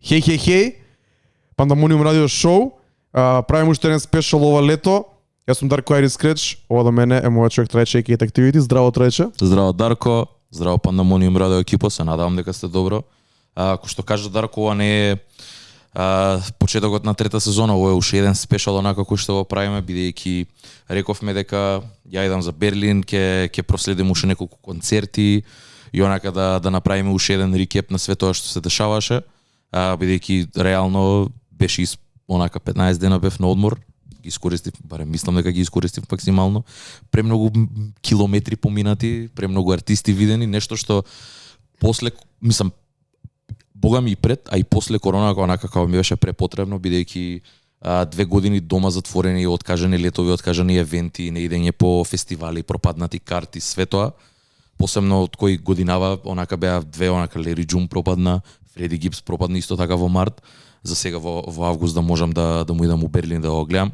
Хеј, Пандамониум радио шоу. Правим уште еден спешал ова лето. Јас сум Дарко Айрис Креч, ова до мене е мојот човек Трајче Икет Активити. Здраво Трајче. Здраво Дарко, здраво Пандамониум радио екипа, се надевам дека сте добро. Кој што кажа Дарко, ова не е почетокот на трета сезона, ова е уште еден спешал онака кој што го правиме, бидејќи рековме дека ја идам за Берлин, ќе проследим уште неколку концерти и онака да направиме уште еден рекеп на све тоа што се дешаваше, бидејќи реално беше онака 15 дена бев на одмор, ги искористив, барем мислам дека ги искористив максимално, премногу километри поминати, премногу артисти видени, нешто што после, мислам, бога ми и пред, а и после корона, онака како ми беше препотребно, бидејќи 2 години дома затворени, откажани летови, откажани евенти, неидење по фестивали, пропаднати карти, све тоа. Посебно од кој годинава, онака беа две, онака Лери Джун пропадна, Фреди Гипс пропадна исто така во март. За сега во август да можам да му идам у Берлин да го гледам.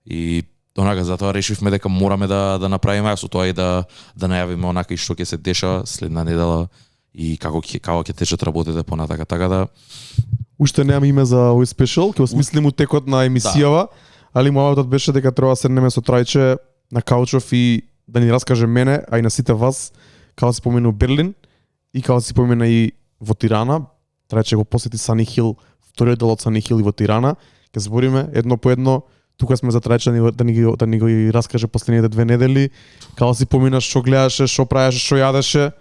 И онака затоа решивме дека мораме да направиме со тоа и да најавиме онака и што ќе се деша следна недела и како ќе течат работите понатака, така да уште немам име за овој спешал, ќе осмислим у текот на емисијава, али мојот беше дека треба да седнеме со Трајче на каучов и да ни раскаже мене, а и на сите вас, како се помина у Берлин и како се помина и во Тирана. Трајче го посети Сани Хил, вториот дел од Сани Хил и во Тирана. Ќе збориме едно по едно. Тука сме за Трајче да ни го раскаже последните 2 недели, како си поминаш, што гледаше, што правеше, што јадеше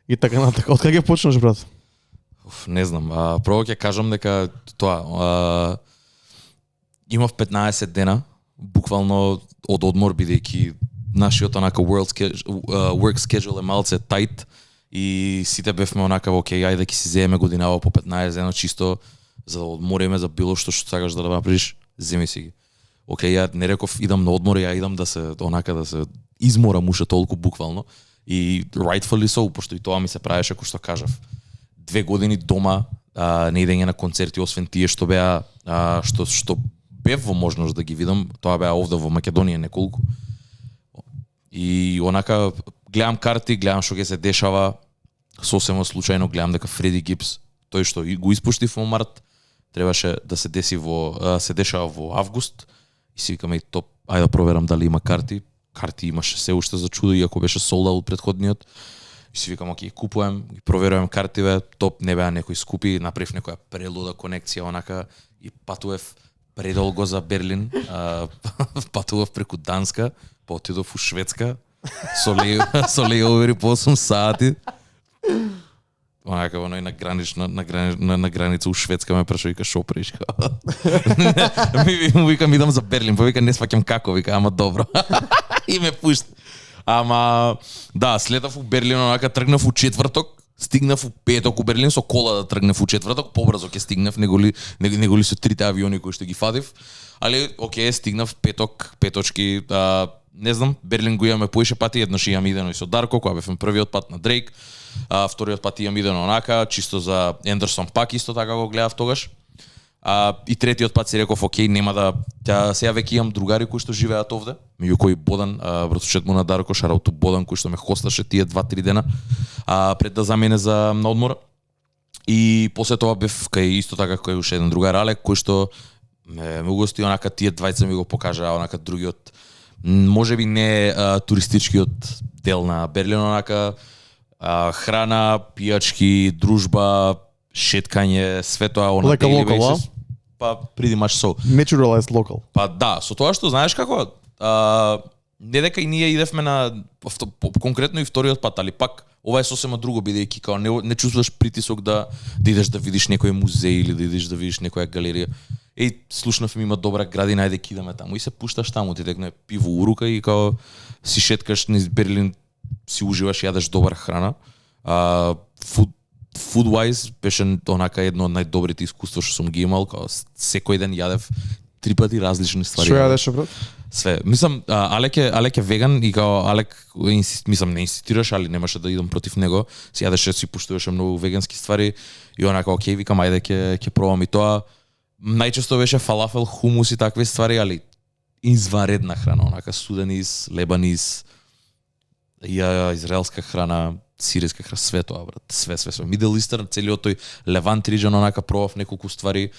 и така натака. Од кај ќе почнеш, брат? Не знам, прво ќе кажам дека тоа имав 15 дена буквално од одмор, бидејќи нашиот онака work schedule е малце tight и сите бевме онака окей, ајде ќе си земеме годинава по 15 дена чисто за да одмориме за било што сакаш да направиш, земи си ги. Окей, ја не реков идам на одмор, ја идам да се изморам уште толку буквално и rightfully so, пошто и тоа ми се правеше кој што кажав. 2 години дома, не идење на концерти, освен тие што беа што бев во можност да ги видам, тоа беа овде во Македонија неколку. И онака гледам карти, гледам што ќе се дешава, сосема случајно гледам дека Фреди Гипс, тој што го испушти во март, требаше да се деси се дешава во август и си викаме топ, ајде да проверам дали има карти. Карти имаше се уште за чудо, иако беше sold out предходниот. И си викам, окей, купувам, ги проверувам картиве, топ, не беа некои скупи, направив некоја прелуда конекција, онака, и патував предолго за Берлин, патував преку Данска, па отидов у Шведска, со лејовери по 8 сати. Онака, на граница у Шведска ме праша, вика, шо приш? Ми викам, идам за Берлин, па вика, не сваќам како, вика, ама добро. И ме пушти. Ама, да, слетав у Берлин, онака, тргнав у четврток, стигнав у петок у Берлин, со кола да тргнав у четврток, побрзо ќе стигнав, него ли со 3 авиони кои што ги фадив. Али, окей, стигнав петочки, не знам, Берлин го имаме поише пати, еднаш имам идено и со Дарко, која бевме првиот пат на Дрейк, вториот пат имам идено онака, чисто за Ендерсон пак, исто така го гледав тогаш. И третиот пат си реков, окей, нема да... Сега веќе имам другари кои што живеат овде, меѓу кои Бодан, братовчет му на Дарко, шарауту Бодан, кој што ме хосташе тие 2-3 дена, пред да замене за на одмор. И после тоа бев кај исто така кај уште еден другар Алек, кој што ме угости онака, тие двајца ми го покажа, онака другиот, можеби не туристичкиот дел на Берлин, онака храна, пијачки, дружба, шеткање, све тоа on a daily basis. Па pretty much so. Naturalized local. Па да, со тоа што знаеш како, не дека и ние идевме на конкретно и вториот пат, али пак ова е сосема друго, бидејќи као не чувствуваш притисок да идеш да видиш некој музеј или да идеш да видиш некоја галерија. Слушнав има добра градина, ајде ќе идеме таму и се пушташ таму, ти текне пиво у рука и као си шеткаш низ Берлин, си уживаш, јадеш добра храна. Food wise беше онака едно од најдобрите искуства што сум ги имал, као секој ден јадев 3 пати различни ствари. Што јадеше, брат? Све. Мислам, Алек е веган и као Алек мислам не инсистираш, али немаше да идам против него. Си јадеше, си пуштуваше многу вегански ствари и онака окей, викам ајде ќе пробам и тоа. Најчесто беше фалафел, хумус и такви ствари, али изваредна храна, онака студениз, лебаниз, израелска храна, сириска храна, све тоа, брат, све. Middle Eastern, целиот тој Левант регион, онака пробав неколку ствари.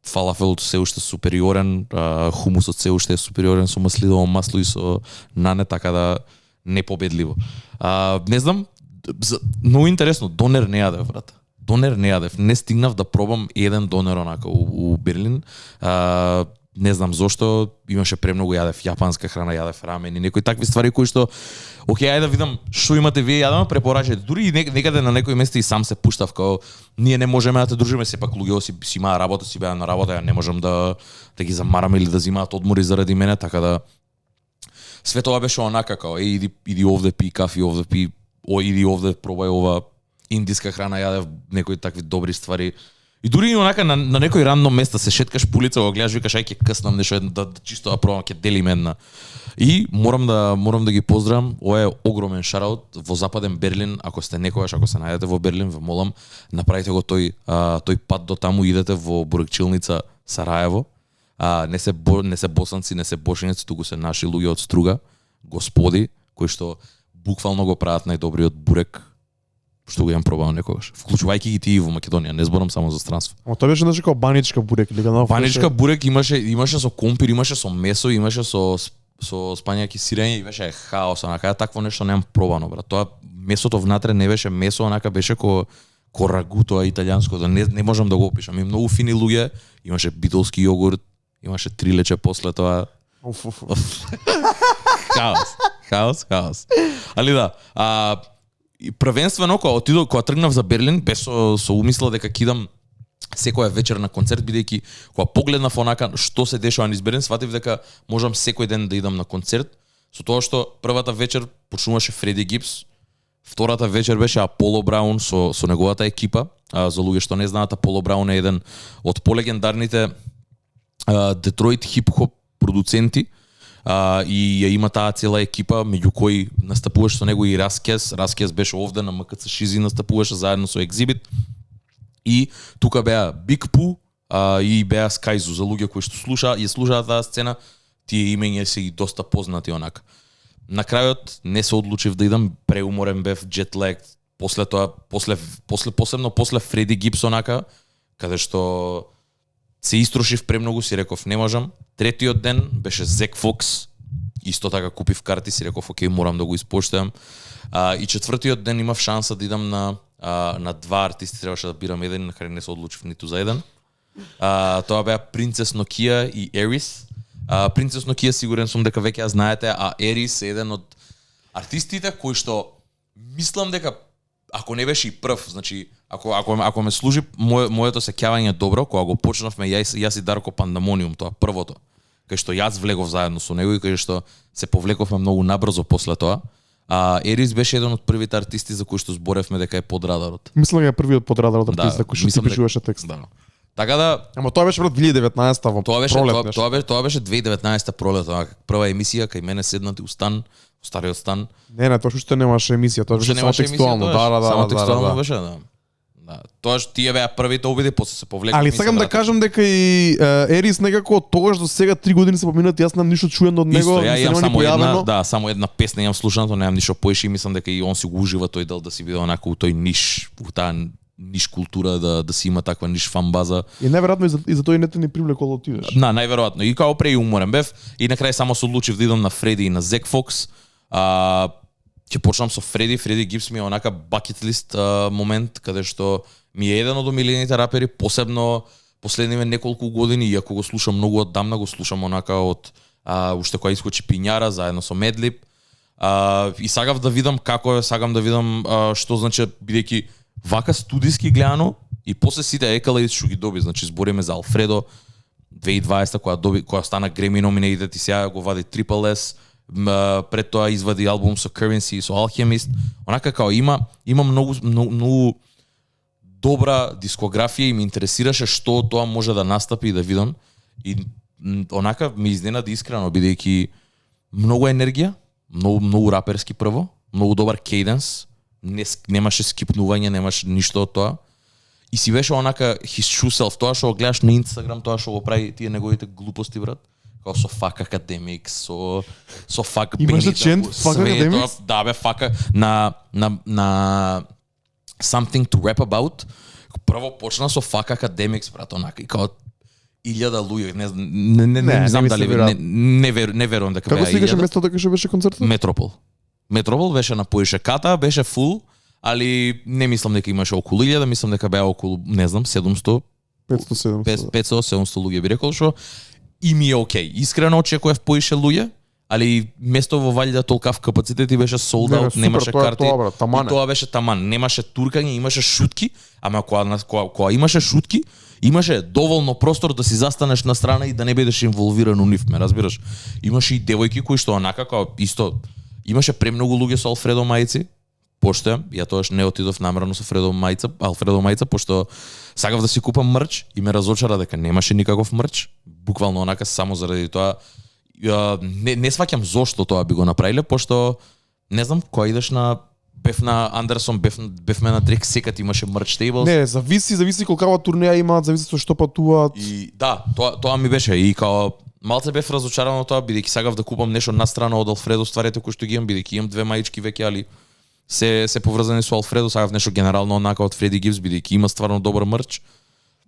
Фалафелот се уште супериорен, хумусот се уште е супериорен со маслидово масло и со нане, така да непобедливо. Не знам, многу интересно, донер не јадев, брат. Донер не јадев. Не стигнав да пробам еден донер онака у Берлин. Не знам зошто, имаше премногу, јадев јапанска храна, јадев рамен и некои такви ствари кои што окей, ајде да видам што имате вие, ја да ме препорачате. Дури и некаде на некои места и сам се пуштав као ние не можеме да те дружиме, сепак луѓето си имаа работа, си беа на работа, ја не можам да ги замарам или да земаат одмори заради мене, така да све тоа беше онака као иди овде пи кафи, овде пи, иди овде пробај ова индиска храна, јадев некои такви добри ствари. И дури и онака на некој рандом места се шеткаш по улица, го гледаш, викаш ај ќе къснам нешто да чисто да пробам, ќе делим една. И морам да ги поздравам. Ова е огромен шараут во Западен Берлин. Ако сте некогаш, ако се најдете во Берлин, ве молам, направите го тој пат до таму, идете во Бурекчилница Сараево. Не се босанци, не се бошењаци, туку се наши луѓе од Струга, господи, кои што буквално го прават најдобриот бурек што го имам пробано некогаш. Вклучувајќи ги тие во Македонија, не зборам само за странство. Ама тоа беше нешто како баничка бурек или како баничка бурек имаше со компир, имаше со месо, имаше со спањаки сирење и беше хаос, онака такво нешто немам пробано, брат. Тоа месото внатре не беше месо, онака беше ко рагу, тоа италијанско, да не можам да го опишам. И многу фини луѓе, имаше битолски јогурт, имаше трилече после тоа. Хаос. Али да, првенствено кога тргнав за Берлин, без со умисла дека кидам секоја вечер на концерт, бидејќи кога погледнав онака што се дешава низ Берлин, сватив дека можам секој ден да идам на концерт, со тоа што првата вечер почнуваше Фреди Гипс, втората вечер беше Аполо Браун со неговата екипа. За луѓе што не знаат, Аполо Браун е еден од полегендарните Детройт хип-хоп продуценти, и ја има таа цела екипа, меѓу кои настапуваше со него и Раскес беше овде на МКЦ Шизи, настапуваше заедно со Екзибит. И тука беа Биг Пу и беа Скајзу, за луѓе кои што слушаат таа сцена, тие имења се и доста познати онака. На крајот не се одлучив да идам, преуморен бев, джетлаг, после тоа, посебно после Фреди Гипс онака, каде што се истрошив премногу, си реков не можам. Третиот ден беше Зек Фокс, исто така купив карти, си реков окей, морам да го испоштувам. И четвртиот ден имав шанса да идам на два артисти, требаше да бирам еден, на крај не се одлучив ниту за еден. Тоа беа Принцес Нокија и Ерис. Принцес Нокија сигурен сум дека веќе ја знаете, а Ерис е еден од артистите кои што мислам дека ако не беше и прв, значи ако ме служи моето сеќавање добро, кога го почнавме јас и Дарко Пандамониум, тоа првото, кај што јас влегов заедно со него и кај што се повлековме многу набрзо после тоа. Ерис беше еден од првите артисти за кои што зборевме дека е под радарот. Мислам дека е првиот под радарот артист, кој што ти пишуваше текст. Да. Така да, ама тоа беше пред 2019-та во пролет. Тоа беше 2019-та пролет, прва емисија кај мене седнати у стан, стариот стан. Не, тоа што немаше емисија, тоа беше само текстуално. Само текстуално беше, да. Да, тоа што тие беа првите обиди, после се повлекоа. Али сакам да кажам дека и Ерис некако од тогаш до сега 3 години се поминати, јас немам ништо чуено од него, ја имам само една песна имам слушано, немам ништо поише и мислам дека и он си го ужива тој дел да си биде онако у тој ниш, у таа ниш култура да си има таква ниш фан база. И најверојатно и за тој не те ни привлекол да отидеш. Да, најверојатно. И као пре уморен бев и на крај само се одлучив да идам на Фреди и на Зек Фокс. Ќе почнам со Фреди Гипс ми е онака bucket list момент, каде што ми е еден од омилените рапери, посебно последниве неколку години, иако го слушам многу оддамна, го слушам онака од уште кога искочи Пињара заедно со Медлип. И сакав да видам како е, сакам да видам што значи, бидејќи вака студиски гледано и после сите екалајс што ги доби, значи збориме за Алфредо 2020 кога стана Греми номинейтед и сега го вади Triple S. Пред тоа извади албум со Currency и со Alchemist. Онака као има многу добра дискографија и ме интересираше што тоа може да настапи и да видам. И онака ме изненади искрено, бидејќи многу енергија, многу раперски прво, многу добар кейденс, немаше скипнување, немаше ништо од тоа. И си беше онака his true self, тоа што го гледаш на Инстаграм, тоа што го прави тие неговите глупости, брат. као со Fuck Academics, со Fuck Имаш Benny, ли чент Fuck све Academics? тоа- Да бе, Fuck на Something to Rap About. Прво почна со Fuck Academics, брат, онака и као 1000 луѓе, не знам не дали мислам, не верувам дека Како беа се викаше 1000. местото кај што беше концертот? Метропол. Метропол беше на Поишеката, беше фул, али не мислам дека имаше околу 1000, мислам дека беа околу, не знам, 700, 500-700. 500-700 луѓе би рекол, што и ми е окей. Искрено очекував поише луѓе, али место во Валјда толкав капацитет и беше sold Не, out, супер, немаше тоа е карти. тоа, брат, таман И е. тоа беше таман, немаше туркање, имаше шутки, ама кога имаше шутки, имаше доволно простор да си застанеш на страна и да не бидеш инволвиран у нив, ме разбираш. Имаше и девојки кои што онака како исто имаше премногу луѓе со Алфредо мајци. Пошто ја тоаш не отидов намерно со Алфредо мајца, пошто сакав да си купам мрч и ме разочара дека немаше никаков мрч. Буквално онака само заради тоа не сваќам зошто тоа би го направиле, пошто не знам кога идеш на бев на Андерсон, бевме на Дрек, секад имаше мрч тейбл. Не, зависи колкава турнеја имаат, зависи со што патуваат. И да, тоа ми беше и као малце бев разочаран од тоа бидејќи сакав да купам нешто настрана од Алфредо стварите кои што ги имам, бидејќи имам две маички веќе, али се поврзани со Алфредо, сакав нешто генерално однака од Фреди Гибс, бидејќи има стварно добар мрч.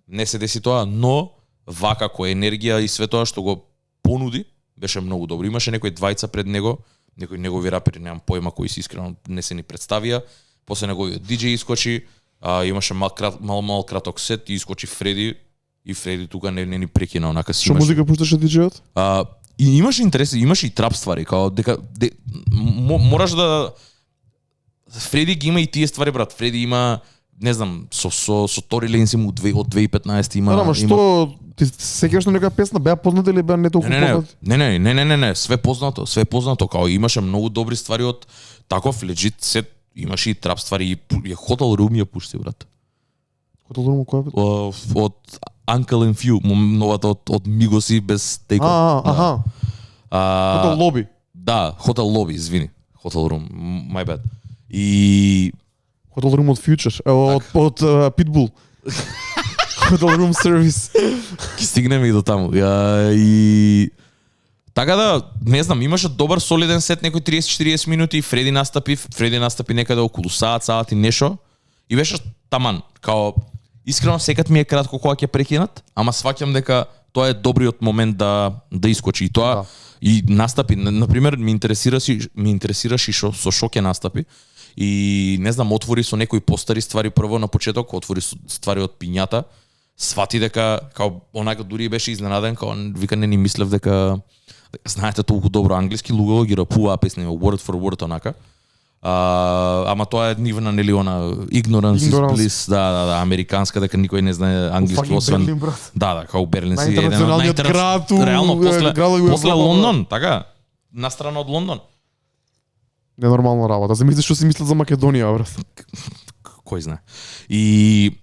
Не се деси тоа, но вака кој енергија и све тоа што го понуди беше многу добро. Имаше некои двајца пред него, некои негови рапери, немам појма кои се искрено не се ни представија. После неговиот диџеј искочи, имаше мал краток сет и искочи Фреди и Фреди тука не ни прекина онака си. Што музика пушташе диџејот? И имаше интерес, имаше и трап ствари, као дека мораш да Фреди ги има и тие ствари, брат. Фреди има, не знам, со Тори Лейнс има од 2015 има. Ама што ти сеќаваш на некоја песна беа познати или беа не толку познати? Не, све познато, као имаше многу добри ствари од таков легит сет, имаше и трап ствари и Hotel Room ја пушти, брат. Hotel Room која бе? Од Uncle and Few, новата од Мигоси без тейко. Аха. Hotel Lobby. Да, Hotel Lobby, извини. Hotel Room, my bad. И Hotel Room од Future, од Pitbull. Hotel Room Service. Ки стигнеме и до таму. И така да, не знам, имаше добар солиден сет, некои 30-40 минути, Фреди настапи некаде околу саат и нешто. И беше таман, као искрено секад ми е кратко кога ќе прекинат, ама сваќам дека тоа е добриот момент да искочи и тоа. Да. И настапи, например, ми интересираше со шо ќе настапи. И не знам, отвори со некои постари ствари прво на почеток, отвори со ствари од пињата. Свати дека као онака дури беше изненаден, као вика не ни мислев дека знаете толку добро англиски, луѓе ги рапуваа песни word for word онака. Ама тоа е нивна нели она ignorance is bliss, да, американска дека никој не знае англиски освен Берлин, брат. Да, као Берлин си еден од Најинтернационалниот град у реално градови во после Европа, Лондон, така, настрана од Лондон. Ненормална работа. Замисли што си мислат за Македонија, брат. Кој знае. И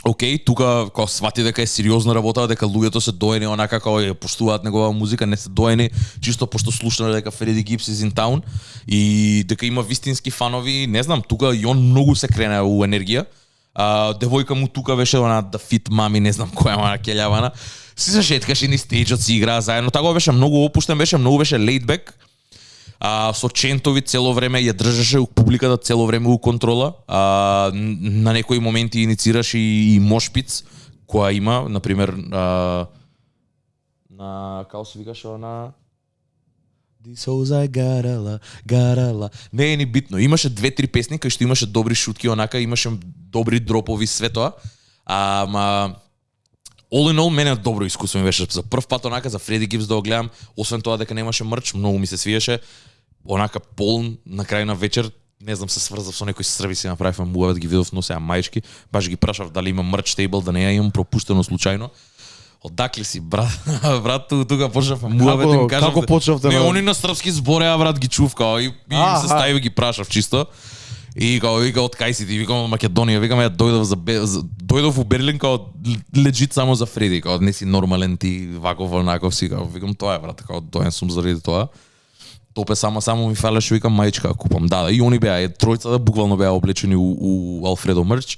окей, тука кога свати дека е сериозна работа, дека луѓето се доени онака како ја поштуваат негова музика, не се доени чисто пошто слушнале дека Фреди Гибс is in town и дека има вистински фанови, не знам, тука и он многу се крене у енергија. Девојка му тука беше она да фит мами, не знам која мана келјавана. Си се шеткаше ни стејџот, си играа заедно, така беше многу опуштен, многу беше laid back. Со чентови цело време ја држеше публиката цело време у контрола. На некои моменти иницираше и мошпиц која има, на пример на како се викаше она This house I garala. Не е ни битно. Имаше 2-3 песни кај што имаше добри шутки онака, имаше добри дропови све тоа. Ама all in all, мене добро искуство ми беше за прв пат онака за Фреди Гибс да го гледам, освен тоа дека немаше мрч, многу ми се свиеше. Онака полн на крај на вечер, не знам, се сврзав со некои срби, си направивме муавет, ги видов носеа маички, баш ги прашав дали има мрч тейбл, да не ја имам пропуштено случајно. Одакле си, брат, тука почнавме муавет и им кажав. Како почнавте? Не, они на српски збореа, брат, ги чувкао и им се стави ги прашав чисто. И као вика од кај си ти, викам од Македонија, викам ја дојдов у Берлин као легит само за Фреди, као не си нормален ти ваков онаков си, као викам тоа е брат, као доен сум заради тоа. Топе само ми фалеше, викам маичка купам. Да, и они беа тројцата буквално беа облечени у Алфредо мрч.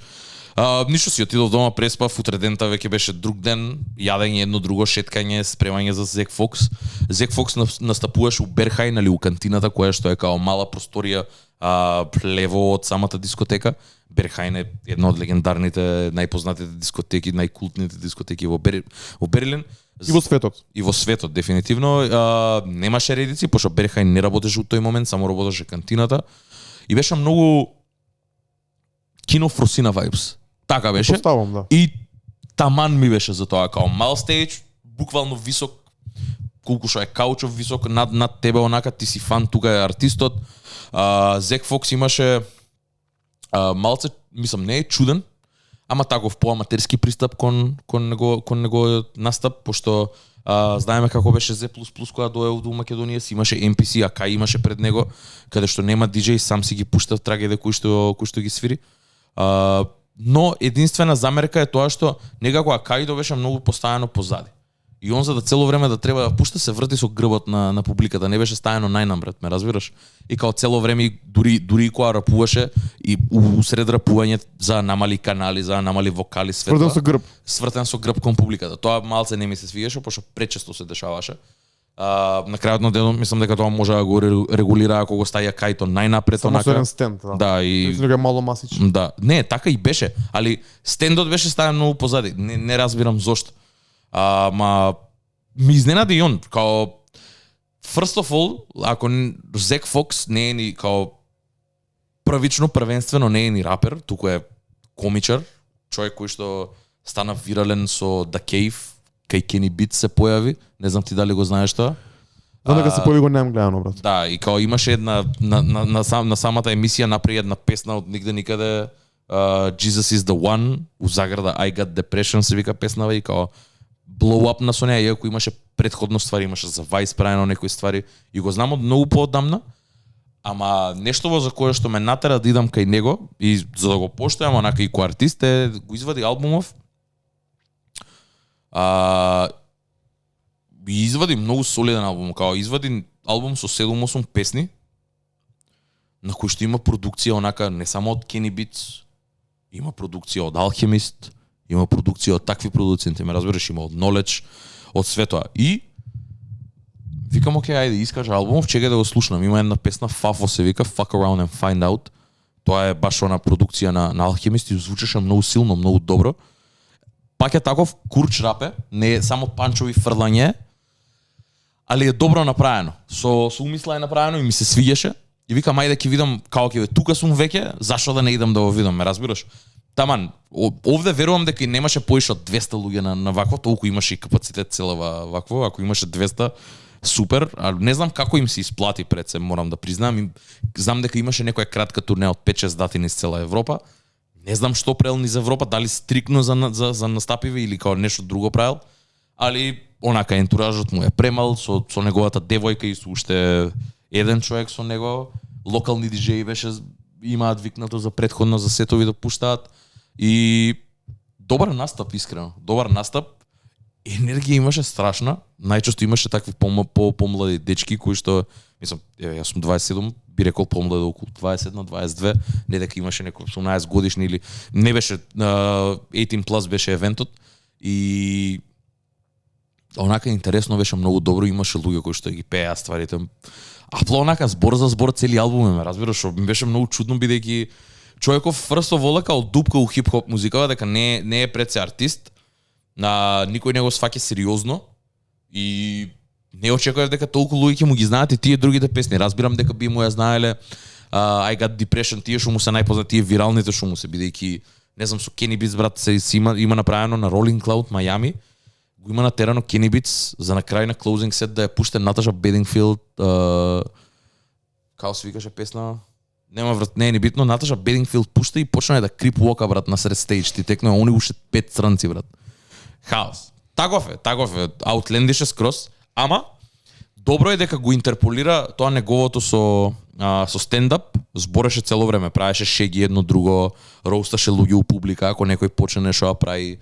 Ништо си отидов дома, преспав, утре дента веќе беше друг ден, јадење едно друго, шеткање, спремање за Зек Фокс. Зек Фокс настапуваше у Берхај, нели у кантината, која што е као мала просторија лево од самата дискотека. Берхајн е една од легендарните, најпознатите дискотеки, најкултните дискотеки во Берлин. И во светот. И во светот, дефинитивно. Немаше редици, пошто Берхајн не работеше у тој момент, само работеше кантината. И беше многу кино Фросина vibes. Така беше. Поставам, да. И таман ми беше за тоа, као мал стејдж, буквално висок, колку што е каучов висок над тебе, онака ти си фан, тука е артистот. Зек Фокс имаше малце, мислам, не е чуден, ама таков поаматерски пристап кон него настап, пошто знаеме како беше Z++ кога дојде до Македонија, си имаше MPC, а кај имаше пред него, каде што нема DJ, сам си ги пушта трагеде кои што ги свири. Но единствена замерка е тоа што некако Акаидо беше многу постојано позади. И он за да цело време да треба да пушта се врти со грбот на публиката, не беше стајано најнамред, ме разбираш? И као цело време дури кога рапуваше и усред рапување за намали канали, за намали вокали, светла. Свртен со грб кон публиката. Тоа малце не ми се свиеше, пошто пречесто се дешаваше. На крајот на денот мислам дека тоа може да го регулира ако го стави Каито најнапред, само онака. Само еден стенд, да. Да, и дека мало масичен. Да, не, така и беше, али стендот беше ставен многу позади. Не разбирам зошто. Ма ми изненади и он, као first of all, ако Зек Фокс не е ни као првенствено не е ни рапер, туку е комичар, човек кој што стана вирален со The Cave, кај Kenny Beats се појави, не знам ти дали го знаеш тоа. Знам дека се појави, го немам гледано, брат. Да, и као имаше една на самата емисија направи една песна од нигде никаде, Jesus is the one, у заграда I got depression се вика песнава и као blow up на со неја, иако имаше претходно ствари, имаше за Vice правено некои ствари и го знам од многу поодамна, ама нешто за кое што ме натера да идам кај него и за да го поштојам онака и кој артист е го извади албумов. И извади многу солиден албум, као извади албум со 7-8 песни на кои што има продукција онака не само од Kenny Beats, има продукција од Alchemist, има продукција од такви продуценти, ме разбираш, има од Knowledge, од светоа. И викам, окей, ајде, искажа албумов, чекај да го слушнам. Има една песна, Fafo се вика, Fuck Around and Find Out. Тоа е баш она продукција на Alchemist и звучеше многу силно, многу добро. Пак е таков курч рапе, не е само панчови фрлање, али е добро направено. Со умисла е направено и ми се свиѓаше. И викам, ајде ќе видам како ќе тука сум веќе, зашо да не идам да го видам, ме разбираш? Таман, овде верувам дека и немаше поише од 200 луѓе на вакво, толку имаше и капацитет цела вакво, ако имаше 200, супер, а не знам како им се исплати пред се, морам да признам, знам дека имаше некоја кратка турне од 5-6 дати низ цела Европа, не знам што правил низ Европа, дали стрикно за настапиве или као нешто друго правил, али онака ентуражот му е премал со неговата девојка и со уште еден човек со него, локални диџеи беше имаат викнато за претходно за сетови да пуштаат и добар настап, искрено, добар настап. Енергија имаше страшна, најчесто имаше такви помлади дечки кои што, мислам, јас сум 27, би рекол помлади околу 21, 22, не дека имаше некој 18 годишни или не беше 18 plus беше евентот и онака интересно беше, многу добро, имаше луѓе кои што ги пееа стварите. Апло онака збор за збор цели албуми, ме разбираш, што ми беше многу чудно бидејќи човеков фрсто волека од дупка у хип-хоп музикава, дека не е пред се артист, никој не го сваќа сериозно и не очекував дека толку луѓе ќе му ги знаат и тие другите песни. Разбирам дека би му ја знаеле I Got Depression, тие што му се најпознати, тие виралните што му се, бидејќи не знам, со Kenny Beats брат се има направено на Rolling Cloud Miami, го има натерано Kenny Beats за на крај на closing set да ја пуште Наташа Бедингфилд, како се викаше песна? Нема врат, не е ни битно, Наташа Бедингфилд пушта и почна да крип walk брат на сред стејдж, ти текно они уште 5 странци брат. Хаос. Таков е, аутлендише скрос, ама добро е дека го интерполира тоа неговото со стендап, збореше цело време, правеше шеги едно друго, роусташе луѓе у публика, ако некој почне нешто да прави,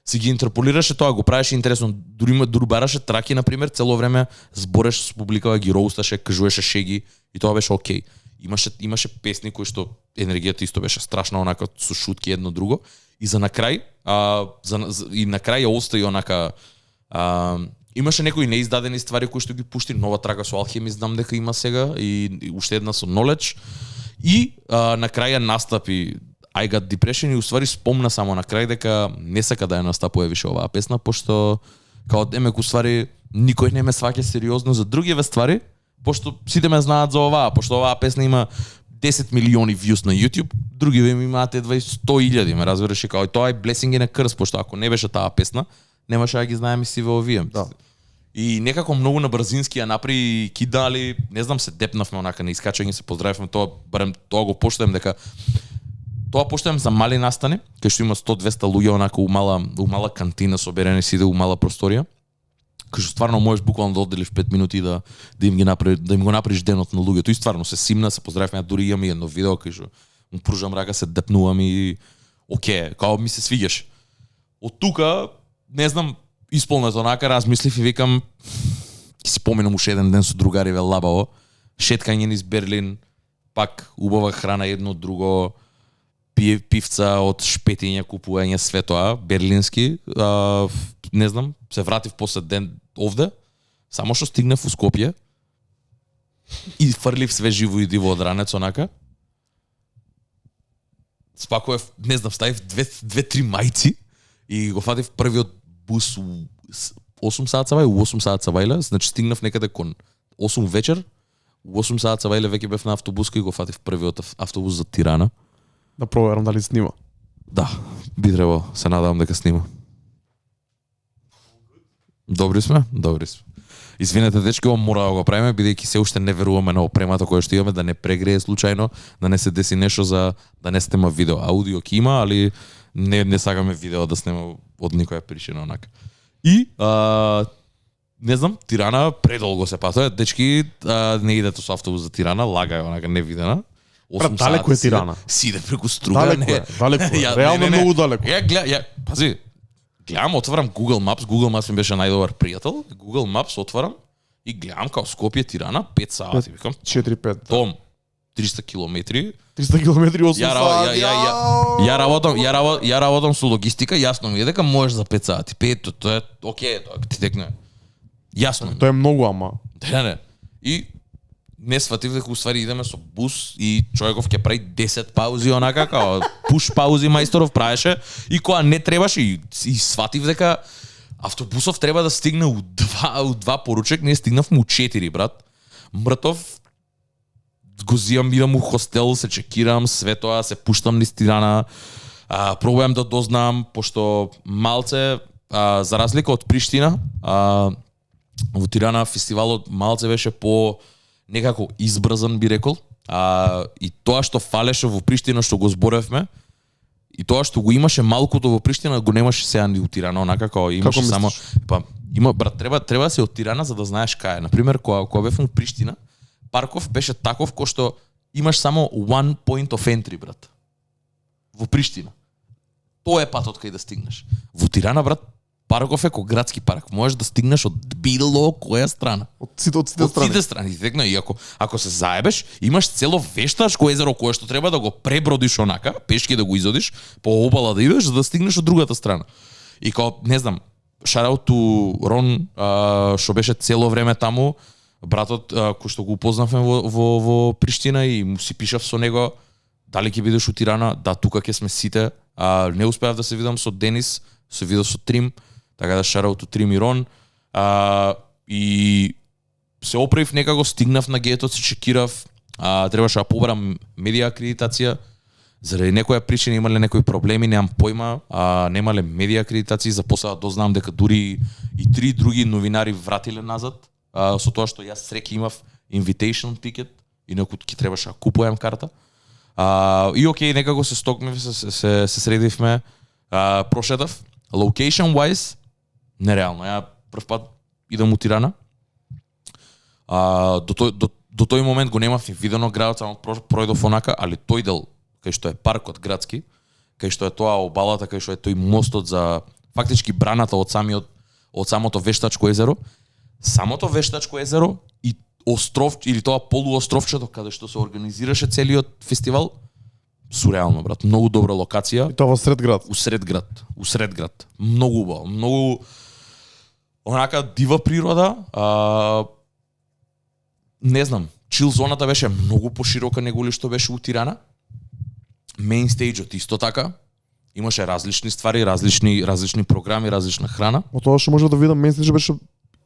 си ги интерполираше тоа, го правеше интересно, дури бараше траки например, цело време збореше со публика, ги роусташе, кажуваше шеги и тоа беше окей. Имаше песни кои што енергијата исто беше страшна, онака со шутки едно друго И за на крај, и на крај ја остави онака имаше некои неиздадени ствари кои што ги пушти, нова трага со Алхемист знам дека има сега и уште една со Knowledge. И на крај настапи I Got Depression и уствари спомна само на крај дека не сака да ја настапува више оваа песна, пошто као демек уствари никој не ме сваќа сериозно за другиве ствари, пошто сите ме знаат за оваа, пошто оваа песна има 10 милиони views на YouTube, другиве имаат едва 100,000, ме разбираш, као тоа е blessing in a curse, пошто ако не беше таа песна, немаше да ги знаеме сиве овие. Да. И некако многу на брзински ја направи кидали, не знам, се депнавме онака на искачање, се поздравивме, тоа барем тоа го поштувам дека тоа поштувам за мали настани, кај што има 100-200 луѓе онака у мала кантина соберени сиде у мала просторија. Кај што стварно можеш буквално да одделиш 5 минути да им го направиш денот на луѓето. И стварно се симна, се поздравивме, дури имам и едно видео кај што му пружам рака, се депнувам и окей, као ми се свиѓаш. Од тука не знам, исполнето онака размислив и викам ќе си поминам уште еден ден со другариве лабаво, шеткање низ Берлин, пак убава храна едно друго, пивца од шпетиња, купување све тоа, берлински, не знам, се вратив после ден овде, само што стигнав у Скопје и фрлив све живо и диво од ранец онака. Спакував, не знам, ставив две-три мајци и го фатив првиот бус у 8 саат савај, у 8 саат савајле, значи стигнав некаде кон 8 вечер, у 8 саат савајле веќе бев на автобуска и го фатив првиот автобус за Тирана. Да проверам дали снима. Да, би требало, се надевам дека снима. Добри сме. Извинете, дечки, ова мора да го правиме, бидејќи се уште не веруваме на опремата која што имаме, да не прегрее случајно, да не се деси нешто за да не снема видео. Аудио ќе има, али не сакаме видео да снема од никоја причина онака. И не знам, Тирана предолго се патува, дечки, не идете со автобус за Тирана, лага е онака невидена. Далеко е Тирана. Сиде преку струга, Далеко е. Реално многу далеко. Пази, гледам, отварам Google Maps ми беше најдобар пријател. Google Maps отварам и гледам као Скопје Тирана 5 сати, викам. 4-5. Том 300 километри. 300 километри 8 сати. Ја работам со логистика, јасно ми е дека можеш за 5 сати. 5, тоа е окей, тоа ти текне. Јасно. Тоа е многу, ама. Не. И не сватив дека уствари идеме со бус и човеков ќе прави 10 паузи онака, као пуш паузи мајсторов правеше и кога не требаше и сватив дека автобусов треба да стигне у 2 поручек, ние стигнавме у 4, брат. Мртов, го зијам, идам у хостел, се чекирам, све тоа, се пуштам низ Тирана, пробувам да дознам, пошто малце, за разлика од Приштина, во Тирана фестивалот малце беше по некако избрзан, би рекол, и тоа што фалеше во Приштина, што го зборевме, и тоа што го имаше малкото во Приштина, го немаше сега ни у Тирана, онака како имаше само... Има, брат, треба да се од Тирана за да знаеш кај е. Например, кога бев во Приштина, Парков беше таков кој што имаш само one point of entry, брат. Во Приштина. Тоа е патот кај да стигнеш. Во Тирана, брат, Парков е ко градски парк. Можеш да стигнеш од било која страна. Од сите страни. Текна, и ако се заебеш, имаш цело вештачко езеро кое што треба да го пребродиш онака, пешки да го изодиш, по обала да идеш, за да стигнеш од другата страна. И као, не знам, шараут ту Рон, што беше цело време таму, братот кој што го упознавме во Приштина и му си пишав со него, дали ќе бидеш у Тирана, да, тука ќе сме сите. Не успеав да се видам со Денис, се видов со Трим, така да шараут у Трим и Рон. И се оправив некако, стигнав на гетот, се чекирав, требаше да побарам медија акредитација. Заради некоја причина имале некои проблеми, немам појма, немале медија акредитација, за после дознам дека дури и 3 други новинари вратиле назад, со тоа што јас среќа имав invitation ticket, инаку ќе требаше да купувам карта. И окей, некако се стокнав, се средивме, прошетав. Location wise, нереално. Ја прв пат идам у Тирана. До тој момент го немав и видено градот, само пројдов онака, али тој дел кај што е паркот градски, кај што е тоа обалата, кај што е тој мостот за фактички браната од самото вештачко езеро, самото вештачко езеро и остров или тоа полуостровчето каде што се организираше целиот фестивал, сурреално брат, многу добра локација. И тоа во сред град. Усред град. Многу убаво, многу онака дива природа, не знам, чил зоната беше многу поширока неголи што беше у Тирана. Мейн стејџот исто така. Имаше различни ствари, различни програми, различна храна. Од тоа што може да видам мейн стејџ беше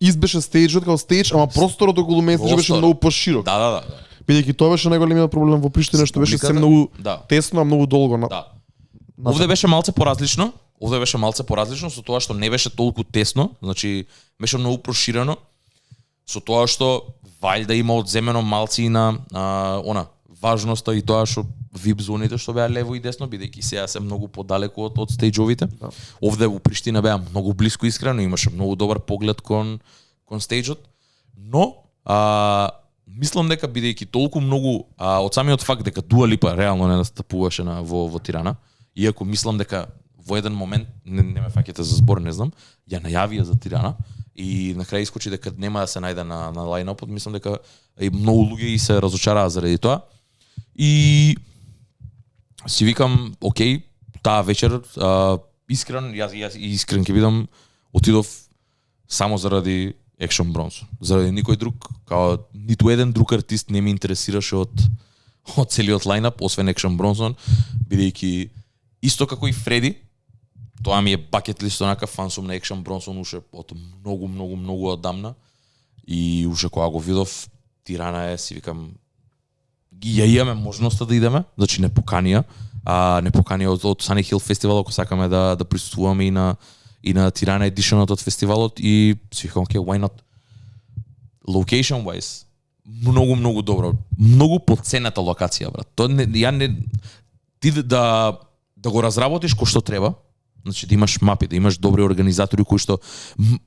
избеше стејџот како стејџ, ама просторот околу мейн стејџ беше многу поширок. Да. Бидејќи тоа беше најголемиот проблем во Приштина, што беше се многу тесно, а многу долго. Да. Овде беше малце поразлично. Со тоа што не беше толку тесно, значи беше многу проширено. Со тоа што вајда има одземено малци и на важноста и тоа што VIP зоните што беа лево и десно, бидејќи сега се многу подалеку од стејџовите. Да. Овде во Приштина беа многу блиску искрено, имаше многу добар поглед кон стејџот. Но мислам дека бидејќи толку многу од самиот факт дека Дуа Липа реално не настапуваше во Тирана, иако мислам дека во еден момент не ме фаќате за збор, не знам, ја најавија за Тирана и на крај искочи дека нема да се најде на лајнапот, мислам дека и многу луѓе и се разочараа заради тоа. И си викам, окей, таа вечер искрен, јас искрен ќе бидам, отидов само заради Екшн Бронсон. Заради никој друг, као ниту еден друг артист не ме интересираше од целиот лајнап, освен Екшн Бронсон, бидејќи исто како и Фреди, тоа ми е бакет лист, онака фан сум на Екшн Бронсон уште од многу одамна. И уште кога го видов Тирана си викам, ја имаме можноста да идеме, значи не поканија од Sunny Hill фестивал, ако сакаме да присуствуваме и на Тирана едишенот од фестивалот, и си викам, окей, why not? Location wise, многу добро, многу потцената локација, брат. Ти да го разработиш кој што треба, значи да имаш мапи, да имаш добри организатори кои што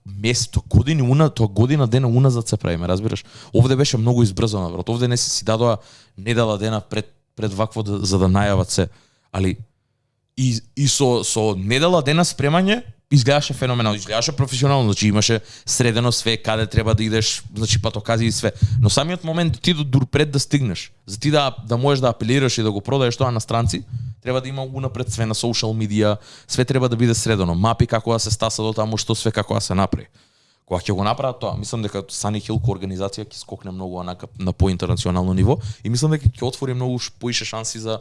место година дена уназад се правиме, разбираш? Овде беше многу избрзано, брат. Овде не си дадоа недела дена пред вакво за да најават се, али и со недела дена спремање изгледаше феноменално, изгледаше професионално, значи имаше средено све каде треба да идеш, значи патокази и све. Но самиот момент ти дур пред да стигнеш, за ти да можеш да апелираш и да го продаеш тоа на странци, треба да има унапред све на социјал медија, све треба да биде средено, мапи како да се стаса до таму, што све како да се направи. Кога ќе го направат тоа, мислам дека Sunny Hill ко организација ќе скокне многу онака на поинтернационално ниво и мислам дека ќе отвори многу поише шанси за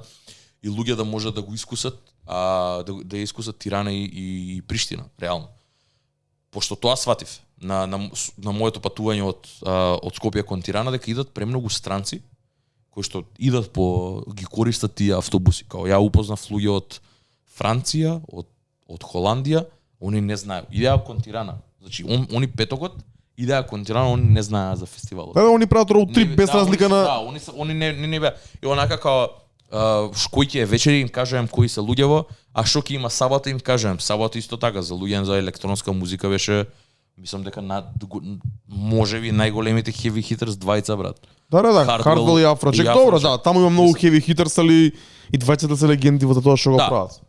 и луѓе да можат да го искусат, да искусат Тирана и Приштина, реално. Пошто тоа сватив на моето патување од Скопје кон Тирана, дека идат премногу странци кои што идат ги користат тие автобуси. Као ја упознав луѓе од Франција, од Холандија, они не знаеу. Идеа кон Тирана. Значи, они петокот идеа кон Тирана, они не знаеа за фестивалот. Да, они прават роуд трип без разлика на... Да, они не беа. И онака као кој ќе е вечери, им кажувам кои се луѓево, а што ќе има сабота, им кажувам. Сабота исто така, за луѓе за електронска музика беше, мислам дека можеби најголемите heavy hitters двајца, брат. Да, Hardwell и Afrojack. Добро, да, таму има многу heavy hitters, али и двајцата се легенди во тоа што го прават.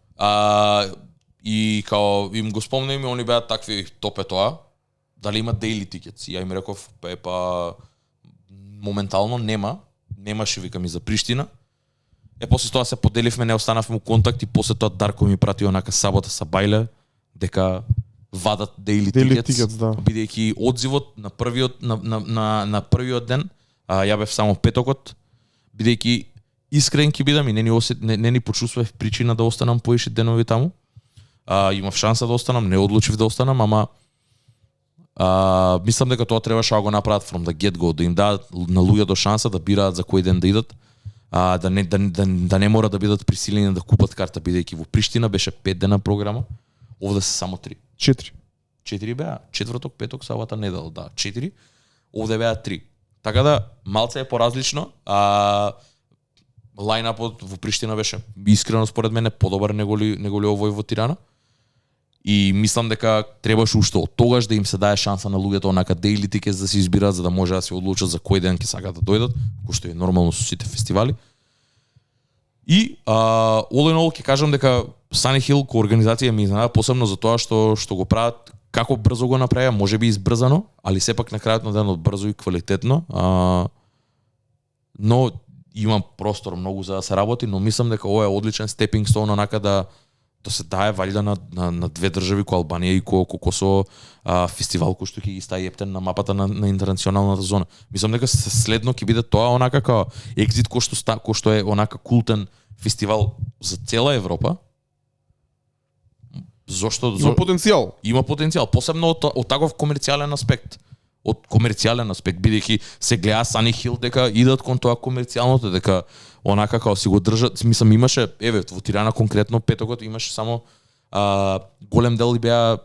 И као им го спомнем, они беа такви топе тоа, дали има daily tickets. Ја им реков, моментално немаше, викам и за Приштина. После тоа се поделивме, не останавме у контакт и после тоа Дарко ми прати онака сабота са бајле, дека вадат daily tickets, да. Бидејќи одзивот на првиот ден, ја бев само петокот, бидејќи искрен ќе бидам и не ни почувствував причина да останам поише денови таму. Имав шанса да останам, не одлучив да останам, ама мислам дека тоа требаше да го направат from the get go, да им дадат на луѓето шанса да бираат за кој ден да идат. Да не мора да бидат присилени да купат карта, бидејќи во Приштина беше 5 дена програма, овде се само 3. 4 беа, четврток, петок, сабота, недела, да, 4. Овде беа 3. Така да малце е поразлично. Лајнапот во Приштина беше искрено според мене подобар неголи овој во Тирана. И мислам дека требаше уште од тогаш да им се дае шанса на луѓето онака daily tickets да се избираат за да може да се одлучат за кој ден ќе сакаат да дојдат, кој што е нормално со сите фестивали. И all in all ќе кажам дека Sunny Hill ко организација ми изненада посебно за тоа што го прават, како брзо го направија, можеби избрзано, али сепак на крајот на денот брзо и квалитетно. Но има простор многу за да се работи, но мислам дека ова е одличен степинг стоун онака да се дае валјда на две држави кој Албанија и кој Косово фестивал кој што ќе ги стави Ептен на мапата на интернационалната зона. Мислам дека следно ќе биде тоа онака као екзит кој што е онака култен фестивал за цела Европа. Зошто Има потенцијал. Има потенцијал, посебно од таков комерцијален аспект. Од комерцијален аспект, бидејќи се гледа Сани Хил дека идат кон тоа комерцијалното, дека онака како си го држат, мислам имаше, еве, во Тирана конкретно петокот имаше само голем дел и беа,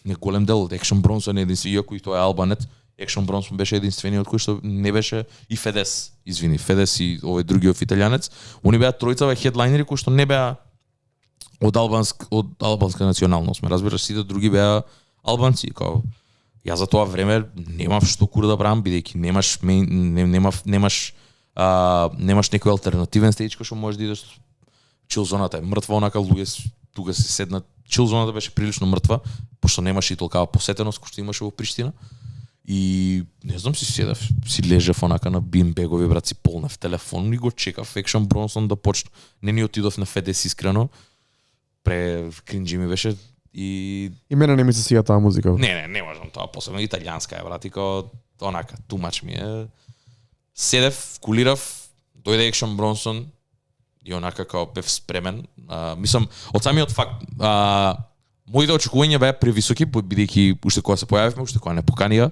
не голем дел, Екшн Бронсон е единствен, иако и тој е албанец, Екшн Бронсон беше единствениот кој што не беше и Федес, извини, Федес и овој другиот италијанец, они беа тројцава хедлайнери кои што не беа од албанска националност, ме разбираш, сите други беа албанци, како ја за тоа време немав што кур да правам, бидејќи немаш некој алтернативен стејч кој што можеш да идеш. Чилзоната е мртва, онака луѓе тука се седнат. Чилзоната беше прилично мртва, пошто немаше и толкава посетеност кој што имаше во Приштина. И не знам, си лежев онака на бимбегови, брат, си полнев телефон и го чекав Екшн Бронсон да почне. Не ни отидов на Федес искрено. Кринджи ми беше и мене не ми се свиѓа таа музика. Не можам тоа, посебно италијанска е, брат, и као онака тумач ми е. Седев, кулирав, дојде Екшн Бронсон и онака као бев спремен. Мислам, од самиот факт, моите очекувања беа превисоки, бидејќи уште кога се појавивме, уште кога не поканија,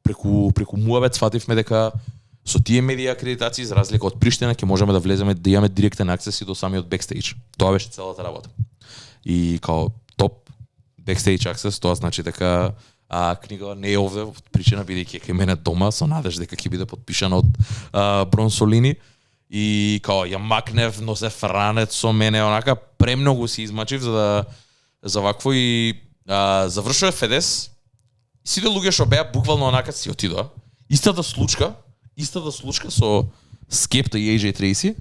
преку муабет свативме дека со тие медија акредитации, за разлика од Приштина, ќе можеме да влеземе, да имаме директен акцес и до самиот бекстејдж. Тоа беше целата работа. И као топ бекстејдж акцес, тоа значи дека книга не е овде од причина бидејќи кај мене дома со надеж дека ќе биде подпишана од Бронсолини и као ја макнев, носев ранец со мене, онака премногу си измачив за вакво и завршува Федес. Сите луѓе што беа буквално онака си отидоа. Истата случка со Скепта и AJ Трейси,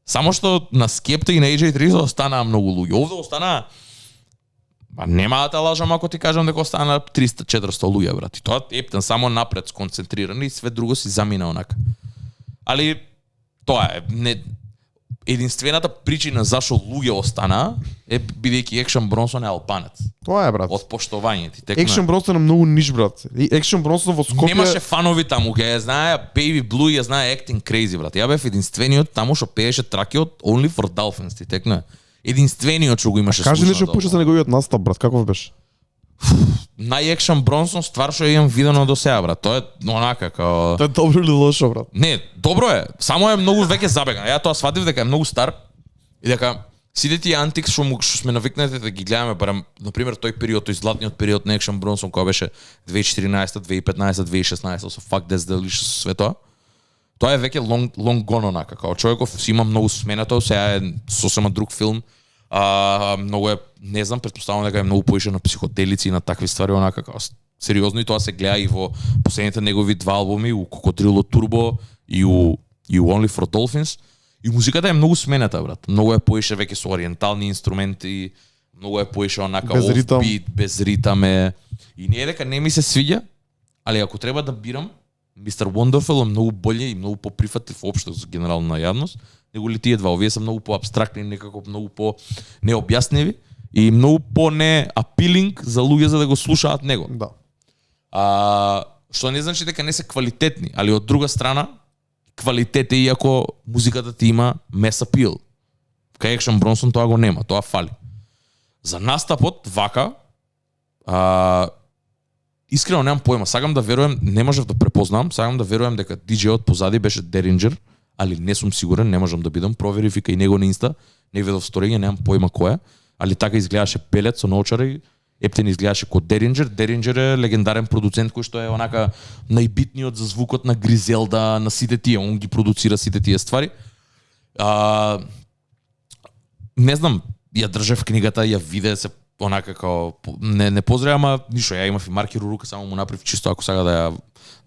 само што на Скепта и на AJ Трейси останаа многу луѓе. Овде останаа, нема да те лажам ако ти кажам дека останаа 300-400 луѓе, брат. И тоа Ептен само напред сконцентрирани и све друго си замина онака. Али тоа е единствената причина зашо луѓе останаа е бидејќи Екшн Бронсон е албанец. Тоа е, брат. Од поштовање ти. Екшн Бронсон е многу ниш, брат. И Екшн Бронсон во Скопје немаше фанови таму, ја знае Baby Blue, ја знае Acting Crazy, брат. Ја бев единствениот таму што пееше траки од Only for Dolphins, ти текна. Единствениот што го имаше слушано. Кажи нешто пуша за неговиот настап, брат, каков беше? Нај Екшн Бронсон ствар што имам видено до сега, брат. Тоа е онака као Тоа е добро или лошо, брат? Не, добро е. Само е многу веќе забеган. Ја тоа сватив дека е многу стар и дека сите тие антикс што сме навикнати да ги гледаме, барем на пример тој период, тој златниот период на Екшн Бронсон кој беше 2014, 2015, 2016 со Fuck That's Delicious со све тоа. Тоа е веќе long gone онака. Као човеков си има многу сменато, сега е сосема друг филм. Многу е, не знам, претпоставувам дека е многу поише на психоделици и на такви ствари, онака како сериозно, и тоа се гледа и во последните негови два албуми, у Кокодрило Турбо и у Only for Dolphins. И музиката е многу смената, брат. Многу е поише веќе со ориентални инструменти, многу е поише онака без ритам. офбит, без ритаме. И не е дека не ми се свиѓа, али ако треба да бирам, Mr. Wonderful е многу боле и многу поприфатлив воопшто за генерална јавност, него ли тие два, овие се многу поабстрактни, некако многу по необјасневи и многу по не апилинг за луѓе за да го слушаат него. Да. Што не значи дека не се квалитетни, али од друга страна квалитет е иако музиката ти има mass appeal. Кај Екшн Бронсон тоа го нема, тоа фали. За настапот вака искрено немам појма, сакам да верувам, не можев да препознам, сакам да верувам дека диџејот позади беше Деринџер, али не сум сигурен, не можам да бидам, проверив и кај него на Инста, не видов сториња, немам појма кој е, али така изгледаше пелет со наочари, Ептен изгледаше ко Деринџер. Деринџер е легендарен продуцент кој што е онака најбитниот за звукот на Гризелда, на сите тие, он ги продуцира сите тие ствари. Не знам, ја држев книгата, ја виде се онака као не поздрав, ама ништо, ја имав и маркер у рука, само му направив чисто ако сака да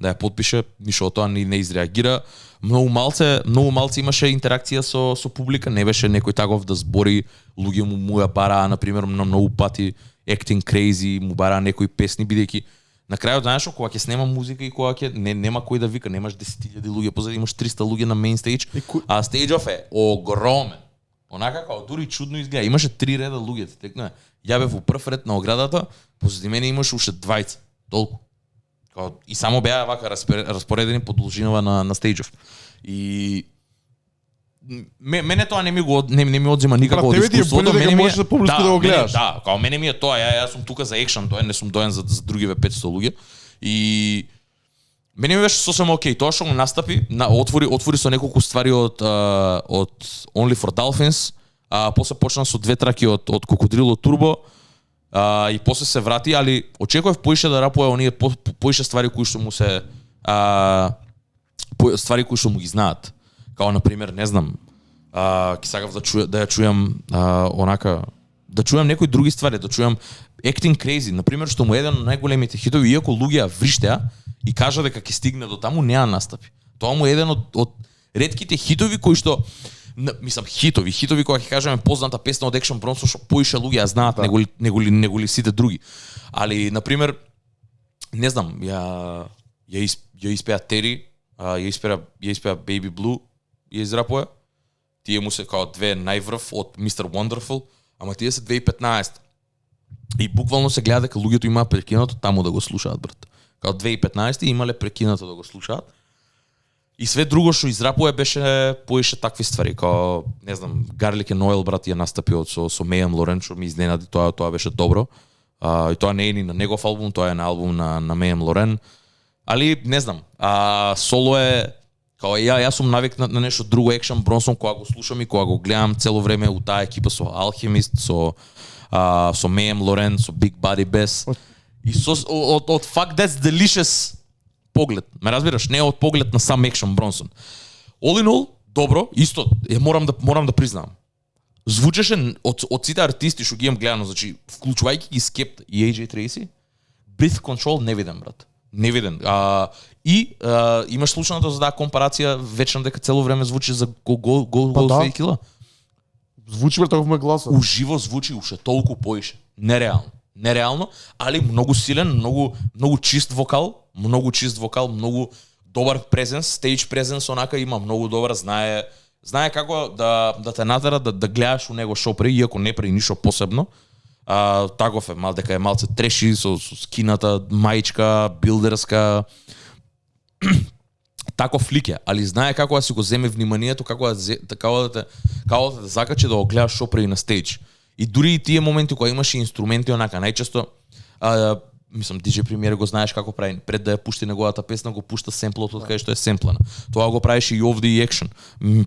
ја подпише, ништо од тоа не изреагира. Многу малце имаше интеракција со публика, не беше некој таков да збори, луѓе му ја бараа на пример на многу пати Acting Crazy, му бараа некои песни, бидејќи На крајот знаеш кога ќе снема музика и кога ќе нема кој да вика, немаш 10.000 луѓе позади, имаш 300 луѓе на мейн стејдж, а стејџов е огромен. Онака како дури чудно изгледа. Имаше 3 реда луѓе, текна. Ја бев во прв ред на оградата, позади мене имаше уште 20. Толку. И само беа вака распоредени по должинава на стејџов. И мене тоа не ми одзема никако од искуството, мене можеш да поблиску да го гледаш. Да, као мене ми е тоа, јас сум тука за екшн, тоа не сум доен за другиве 500 луѓе. И мене ми беше сосем окей, тоа што го настапи, отвори со неколку ствари од Only for Dolphins, после почна со 2 траки од Кокодрило Турбо, и после се врати, али очекував поише да рапува оние поише ствари кои што му се ствари кои што му ги знаат. Као на пример, не знам, ќе сакав да ја чујам онака, да чујам некои други ствари, да чујам Acting Crazy, на пример, што му е еден од најголемите хитови, иако луѓе вриштеа и кажа дека ќе стигне до таму, неа настапи. Тоа му е еден од ретките хитови кои што хитови кога ќе кажеме позната песна од Екшн Бронсон што поише луѓе ја знаат, него ли сите други. Али на пример, не знам, ја испеа Тери, ја испеа Baby Blue, ја израпува. Тие му се као две најврв од Mr. Wonderful, ама тие се 2015. И буквално се гледа дека луѓето имаат прекинато таму да го слушаат, брат. Као 2015 имале прекинато да го слушаат. И све друго што израпува беше поише такви ствари, као не знам, Garlic and Oil, брат, ја настапил со Мејам Лорен, што ми изненади, тоа беше добро. И тоа не е ни на негов албум, тоа е на албум на Мејам Лорен. Али не знам, соло е као јас сум навик на нешто друго. Екшн Бронсон кога го слушам и кога го гледам цело време у таа екипа со Alchemist, со Мејам Лорен, со Big Body Bass и од Fuck That's Delicious поглед. Ме разбираш, не од поглед на сам Екшн Бронсон. All in all, добро, исто морам да признам. Звучеше од сите артисти што ги имам гледано, значи вклучувајќи ги Skepta и AJ Tracey, Breath Control не виден, брат. Не виден. Имаш слушаното за таа компарација вечна дека цело време звучи за гол 2000 кила. Звучи брат во мој глас. Уживо звучи уште толку поише. Нереално, али многу силен, многу чист вокал, многу добар презенс, стејдж презенс, онака има многу добар, знае како да те натера да гледаш у него шо пре, иако не прави ништо посебно. Таков е, дека е малце треши со скината, маичка, билдерска. Таков лик е, али знае како да си го земе вниманието, како да те закачи да го гледаш шо прави на стејдж. И дури и тие моменти кога имаш инструменти онака, најчесто DJ Premier го знаеш како прави, пред да ја пушти неговата песна го пушта семплот од кај што е семплана. Тоа го правеше и овде и Екшн.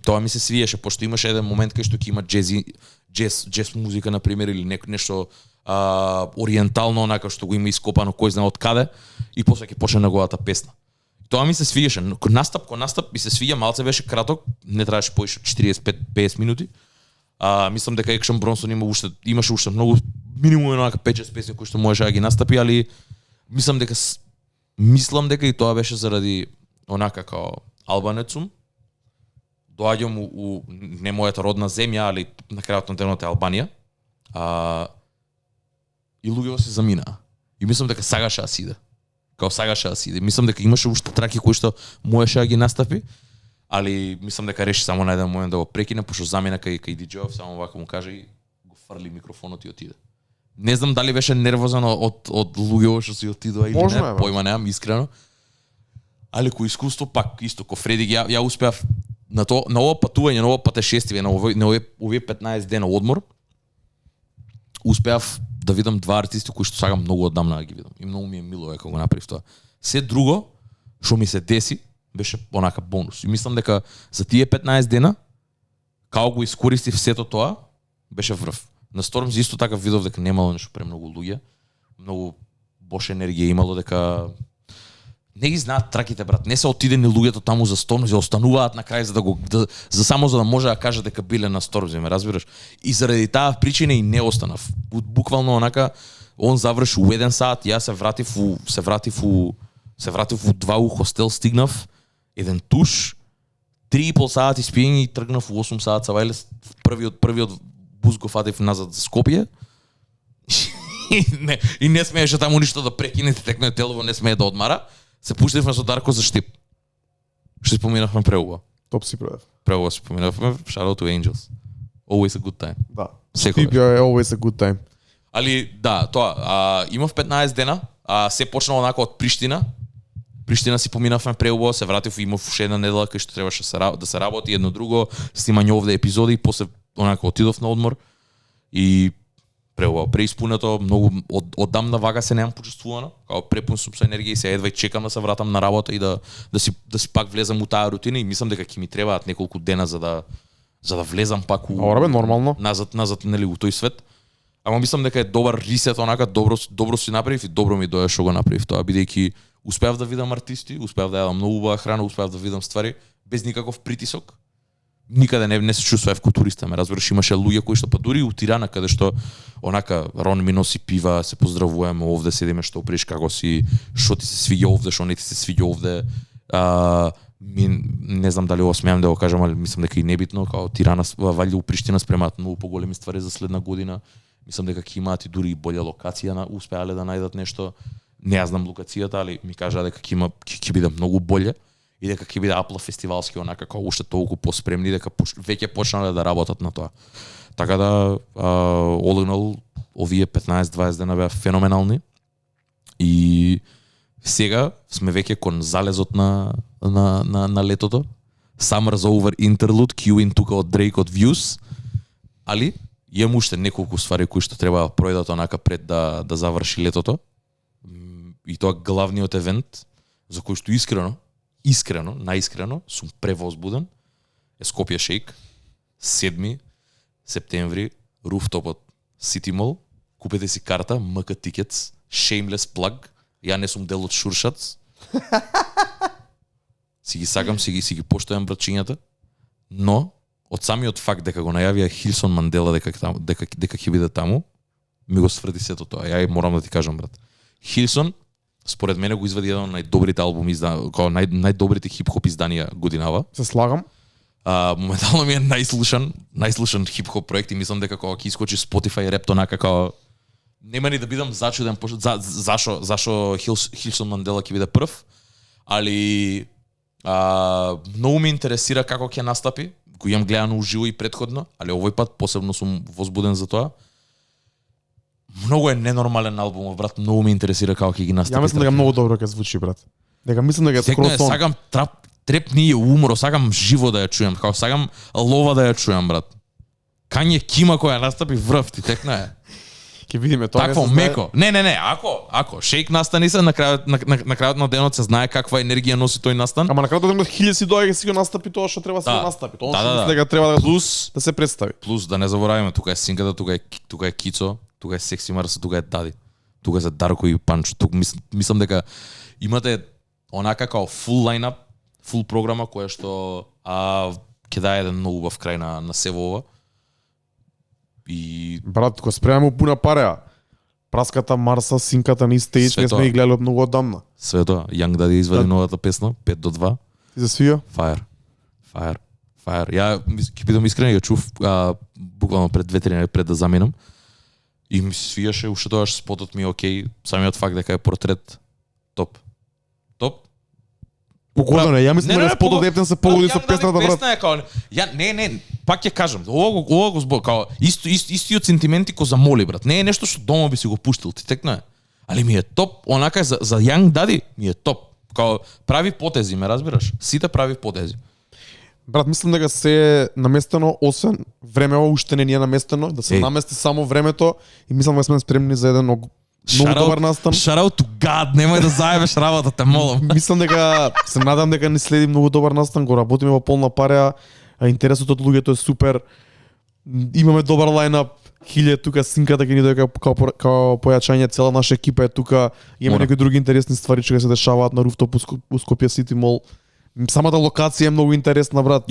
Тоа ми се свиеше, пошто имаше еден момент кај што ќе има джез музика на пример или нешто ориентално онака што го има ископано кој знае од каде и после ќе почне неговата песна. Тоа ми се свиеше. Настап ми се свија, малце беше краток, не требаше поише 45-50 минути. Мислам дека Екшн Бронсон имаше уште многу, минимум онака 5-6 песни кои што можеше да ги настапи, али мислам дека и тоа беше заради онака као албанец сум. Доаѓам у не мојата родна земја, али на крајот на денот е Албанија. И луѓето се заминаа. И мислам дека сагаше да иде. Мислам дека имаше уште траки кои што можеше да ги настапи. Али мислам дека реши само на еден момент да го прекине, пошто замина кај DJ-ов, само вака му каже и го фрли микрофонот и отиде. Не знам дали беше нервозен од луѓето што си отидоа или не, појма немам искрено. Али кој искуство пак исто ко Фреди ја успеав на ова патување, на ова патешествие, на овие 15 дена одмор. Успеав да видам два артисти кои што сакам многу одамна да ги видам. И многу ми е мило дека го направив тоа. Се друго што ми се деси беше онака бонус. И мислам дека за тие 15 дена као го искористив сето тоа, беше врв. На Storms исто така видов дека немало нешто премногу луѓе. Многу бош енергија имало, дека не ги знаат траките, брат. Не се отидени луѓето таму за Storms, остануваат на крај за само за да може да каже дека биле на Storms, ме разбираш? И заради таа причина и не останав. Буквално онака он заврши у 1 сат, јас се вратив у 2 у хостел, стигнав еден туш, 3,5 сати спиење и тргнав у 8 сат Савајле, првиот бус го фатив назад за Скопје. и не смееше таму ништо да прекине, текно телово не смее да одмара. Се пуштивме со Дарко за Штип. Што споминавме преубаво. Топ си правев. Преубаво споминавме, shout out to Angels. Always a good time. Да. Секогаш. Штип е always a good time. Али да, тоа, имав 15 дена, се почнало онака од Приштина. Приштина си поминавме преубаво, се вратив и имав уште една недела кај што требаше да се работи едно друго, снимање овде епизоди, после онака отидов на одмор и преубаво, преиспунето, многу оддамна вага се немам почувствувано, као препун сум со енергија и се едва чекам да се вратам на работа и да си пак влезам у таа рутина и мислам дека ќе ми требаат неколку дена за да влезам пак Ора бе, нормално. назад нели у тој свет. Ама мислам дека е добар ресет, онака добро си направив и добро ми дое што го направив тоа, бидејќи успеав да видам артисти, успеав да јадам многу убава храна, успеав да видам ствари без никаков притисок. Никаде не се чувствував како туриста, ме разбираш, имаше луѓе кои што па дури у Тирана каде што онака Рон ми носи пива, се поздравуваме овде, седиме што приш како си, што ти се свиѓа овде, што не ти се свиѓа овде. Не знам дали ова смеам да го кажам, али мислам дека и небитно, као Тирана валјда у Приштина спремаат многу поголеми ствари за следна година. Мислам дека ќе имаат и дури болја локација, успеале да најдат нешто. Не ја знам локацијата, али ми кажа дека ќе биде многу боле и дека ќе биде Апла фестивалски онака како уште толку поспремни, дека веќе почнале да работат на тоа. Така да all in all, овие 15-20 дена беа феноменални и сега сме веќе кон залезот на летото. Summer's over interlude, Q-in тука од Drake од Views, али имам уште неколку ствари кои што треба да пројдат онака пред да заврши летото. И тоа главниот евент за кој што искрено, најискрено сум превозбуден е Скопје Шейк, 7 септември, руфтопот City Mall. Купете си карта, МК Tickets, shameless plug. Ја не сум дел од Шуршац. Си ги сакам, си ги поштојам брачињата, но од самиот факт дека го најавија Хилсон Мандела дека ќе биде таму, ми го сврди сето тоа. Ја морам да ти кажам, брат. Хилсон според мене го извади еден од најдобрите албуми, најдобрите хип-хоп изданија годинава. Се слагам. Моментално ми е најслушан хип-хоп проект и мислам дека кога ќе искочи Spotify реп онака како нема ни да бидам зачуден зашо Хилсон Мандела ќе биде прв, али многу ме интересира како ќе настапи. Го имам гледано уживо и претходно, али овој пат посебно сум возбуден за тоа. Многу е ненормален албум, брат, многу ме интересира како ќе ги настапи. Ја мислам дека многу добро ќе звучи, брат. Дека мислам дека скоро сон. Сакам треп ние умро, сакам живо да ја чујам, како сакам лова да ја чујам, брат. Кање Кима која настапи врв, ти текна е. Ќе видиме тоа. Такво меко. Не, ако Шейк настани се на крајот на денот се знае каква енергија носи тој настан. Ама на крајот на денот 1000 доаѓа си го настапи тоа што треба да се настапи. Тоа што дека треба да се представи. Плюс да не забораваме, тука е синката, тука е Кицо, тука е Секси Марса, тука е Дади. Тука е за Дарко и Панчо. Тука мислам дека имате онака као фул лајнап, фул програма која што ќе даде еден многу убав крај на сево ова. И брат, го спремаме пуна пареа. Праската Марса, синката ни стейдж, не сме ги гледали од многу одамна. Све тоа, Young Daddy извади новата песна 5-2. Ти се свија? Fire. Ја ќе бидам искрен, ја чув буквално пред 2-3 дни пред да заминам. И ми се свијаше, уште тоа спотот ми е окей, самиот факт дека е портрет топ. Погодено, ја мислам дека спотот ептен се погоди со песната, брат. Песна е као не, пак ќе кажам, ова го збор, као истиот сентименти ко замоли, брат. Не е нешто што дома би си го пуштил, ти текна е. Али ми е топ, онака за Young Daddy ми е топ. Као прави потези, ме разбираш? Сите прави потези. Брат, мислам дека се е наместено, освен времево уште не ни е наместено, да се намести само времето и мислам дека сме спремни за еден многу добар настан. Shout out to God, немој да заебеш работата, те молам. Мислам дека се надам дека ни следи многу добар настан, го работиме во полна пареа, интересот од луѓето е супер. Имаме добар лајнап, 1000 тука синката ќе ни дојде како појачање, цела наша екипа е тука. Имаме некои други интересни ствари што се дешаваат на руфтоп у Скопје City Mall. Самата локација е многу интересна, брат.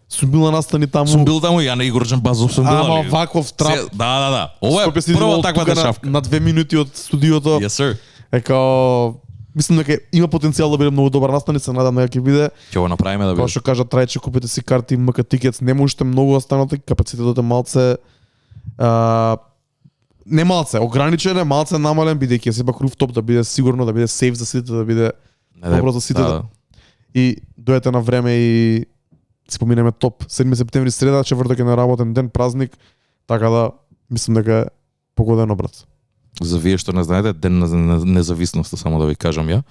Сум бил на настани таму. Сум бил таму, ја на Игорџан Базов сум бил. Ама ваков трап. Да. Ова е прва таква дешавка. На 2 минути од студиото. Yes, sir. Као мислам дека има потенцијал да биде многу добар настан и се надам дека ќе биде. Ќе го направиме да биде. Како што кажа Трајче, купете си карти МК Tickets, нема уште многу останати, капацитетот е малце не малце, ограничен е, малце намален бидејќи е сепак руфтоп да биде сигурно, да биде сейф за сите, да биде добро за сите. Да. И дојдете на време и си поминеме топ. 7 септември среда, четврток е на работен ден, празник, така да мислам дека е погодено, брат. За вие што не знаете, ден на независноста, само да ви кажам ја.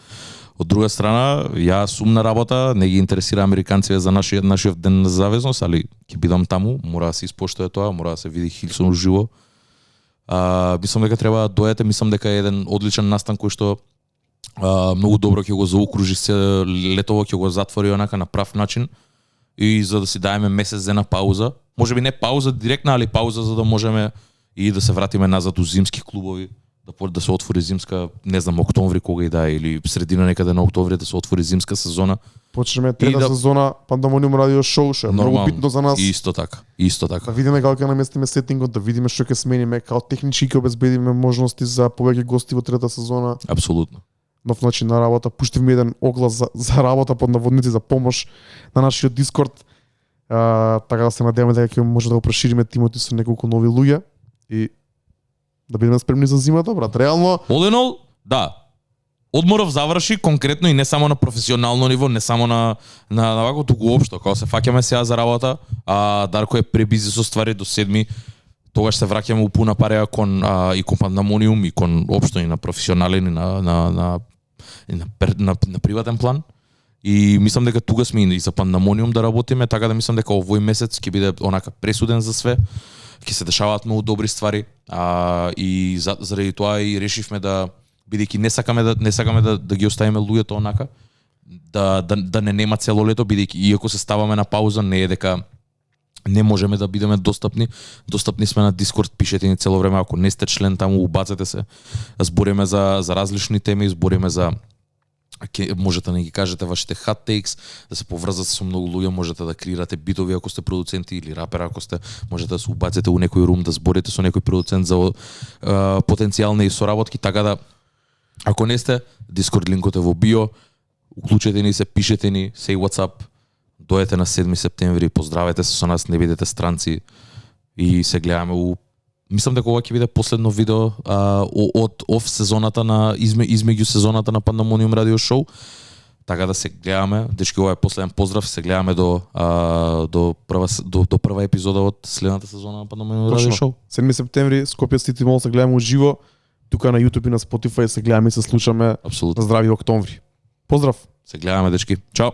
Од друга страна, ја сум на работа, не ги интересира американците за нашиот ден на независност, али ќе бидам таму, мора да се испоштува тоа, мора да се види Хилсон уживо. Мислам дека треба да дојдете, мислам дека е еден одличен настан кој што многу добро ќе го заокружи се летово, ќе го затвори онака на прав начин и за да си даеме месец дена пауза. Можеби не пауза директна, али пауза за да можеме и да се вратиме назад у зимски клубови, да се отвори зимска, не знам, октомври кога и да е, или средина некаде на октомври да се отвори зимска сезона. Почнеме трета сезона Пандамониум радио шоу, што е многу битно за нас. Исто така. Да видиме како ќе наместиме сетингот, да видиме што ќе смениме, како технички ќе обезбедиме можности за повеќе гости во трета сезона. Апсолутно. Нов начин на работа, пуштивме еден оглас за работа под наводници за помош на нашиот Дискорд. Така да се надеваме дека ќе може да го прошириме тимот и со неколку нови луѓе и да бидеме спремни за зимата, брат. Реално, Оденол, да. Одморов заврши конкретно и не само на професионално ниво, не само на вако, туку општо, кога се фаќаме сега за работа, Дарко е пребизи со ствари до 7, тогаш се враќаме у пуна пареа кон и кон Пандамониум и кон општо и на професионален и на приватен план. И мислам дека тука сме и за Пандамониум да работиме, така да мислам дека овој месец ќе биде онака пресуден за све. Ќе се дешаваат многу добри ствари, и заради тоа и решивме да, бидејќи не сакаме да ги оставиме луѓето онака, да не нема цело лето, бидејќи иако се ставаме на пауза, не е дека не можеме да бидеме достапни. Достапни сме на Discord, пишете ни цело време, ако не сте член таму, убацете се. Збориме за различни теми, збориме за можете да ги кажете вашите hot takes, да се поврзате со многу луѓе, можете да креирате битови ако сте продуценти или рапер ако сте, можете да се убаците у некој рум, да зборите со некој продуцент за потенцијални соработки, така да ако не сте, Discord линкот е во био, уклучете ни се, пишете ни, say what's up, дојдете на 7 септември, поздравете се со нас, не бидете странци и се гледаме у мислам дека ова ќе биде последно видео од оф сезоната на измеѓу сезоната на Пандамониум радио шоу. Така да се гледаме, дечки, ова е последен поздрав, се гледаме до прва епизода од следната сезона на Пандамониум радио шоу. 7 септември Скопје Сити Мол се гледаме уживо, тука на YouTube и на Spotify се гледаме и се слушаме. Апсолутно. Здрави октомври. Поздрав. Се гледаме, дечки. Чао.